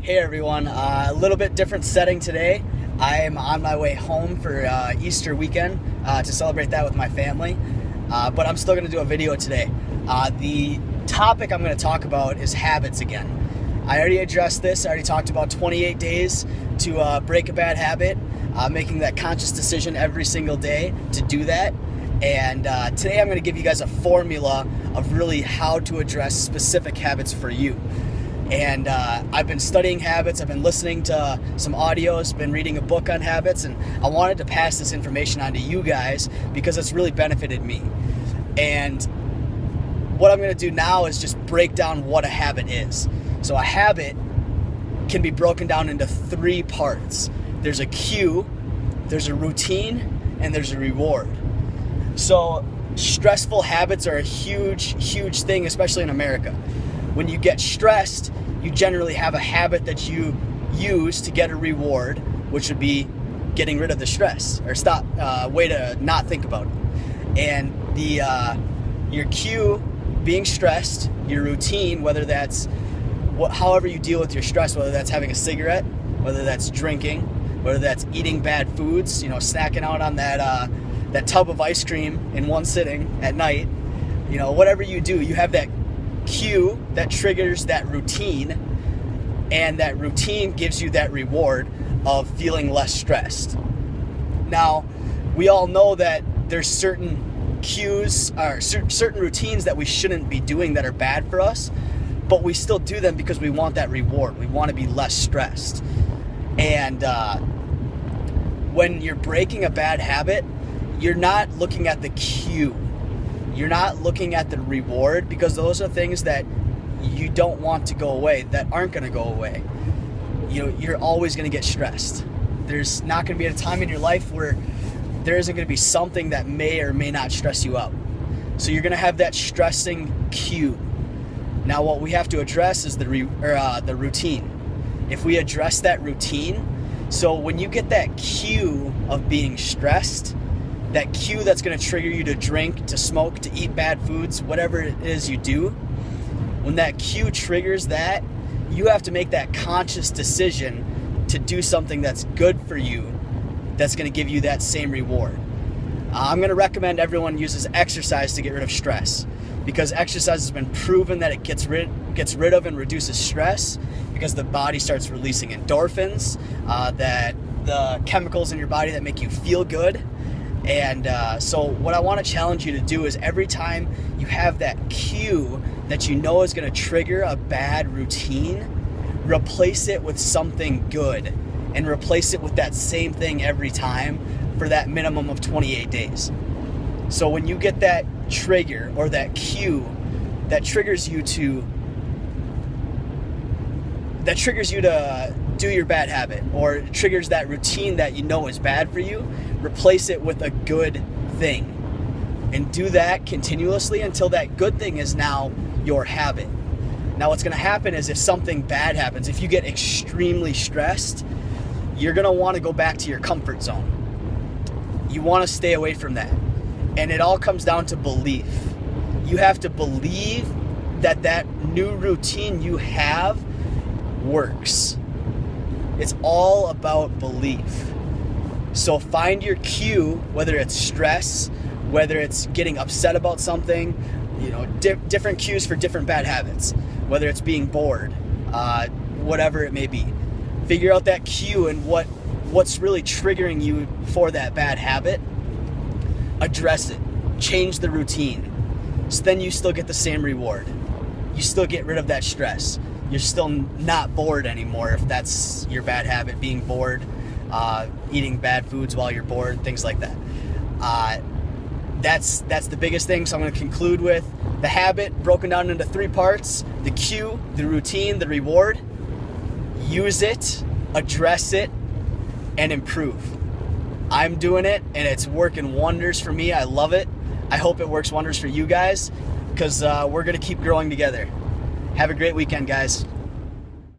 Hey everyone, a little bit different setting today. I'm on my way home for Easter weekend to celebrate that with my family, but I'm still going to do a video today. The topic I'm going to talk about is habits again. I already addressed this. I already talked about 28 days to break a bad habit, making that conscious decision every single day to do that. And today I'm going to give you guys a formula of really how to address specific habits for you. And I've been studying habits, I've been listening to some audios, been reading a book on habits, and I wanted to pass this information on to you guys because it's really benefited me. And what I'm going to do now is just break down what a habit is. So a habit can be broken down into three parts. There's a cue, there's a routine, and there's a reward. So stressful habits are a huge thing, especially in America. When you get stressed, you generally have a habit that you use to get a reward, which would be getting rid of the stress or way to not think about it. And your cue being stressed, your routine, whether that's however you deal with your stress, whether that's having a cigarette, whether that's drinking, whether that's eating bad foods, snacking out on that tub of ice cream in one sitting at night, whatever you do, you have that cue that triggers that routine, and that routine gives you that reward of feeling less stressed. Now, we all know that there's certain cues or certain routines that we shouldn't be doing that are bad for us, but we still do them because we want that reward. We want to be less stressed. And when you're breaking a bad habit, you're not looking at the cue. You're not looking at the reward, because those are things that you don't want to go away, that aren't going to go away. You're always going to get stressed. There's not going to be a time in your life where there isn't going to be something that may or may not stress you out. So you're going to have that stressing cue. Now what we have to address is the routine. If we address that routine, so when you get that cue of being stressed, that cue that's going to trigger you to drink, to smoke, to eat bad foods, whatever it is you do, when that cue triggers that, you have to make that conscious decision to do something that's good for you, that's going to give you that same reward. I'm going to recommend everyone uses exercise to get rid of stress, because exercise has been proven that it gets rid of and reduces stress, because the body starts releasing endorphins, that the chemicals in your body that make you feel good. And so what I want to challenge you to do is, every time you have that cue that you know is going to trigger a bad routine, replace it with something good, and replace it with that same thing every time for that minimum of 28 days. So when you get that trigger or that cue that triggers you to do your bad habit, or triggers that routine that you know is bad for you, replace it with a good thing. And do that continuously until that good thing is now your habit. Now what's going to happen is, if something bad happens, if you get extremely stressed, you're going to want to go back to your comfort zone. You want to stay away from that. And it all comes down to belief. You have to believe that that new routine you have works. It's all about belief. So find your cue, whether it's stress, whether it's getting upset about something, different cues for different bad habits, whether it's being bored, whatever it may be. Figure out that cue and what's really triggering you for that bad habit. Address it. Change the routine. So then you still get the same reward. You still get rid of that stress. You're still not bored anymore if that's your bad habit, being bored, eating bad foods while you're bored, things like that. That's the biggest thing. So I'm going to conclude with the habit broken down into three parts: the cue, the routine, the reward. Use it, address it, and improve. I'm doing it, and it's working wonders for me. I love it. I hope it works wonders for you guys, because we're going to keep growing together. Have a great weekend, guys.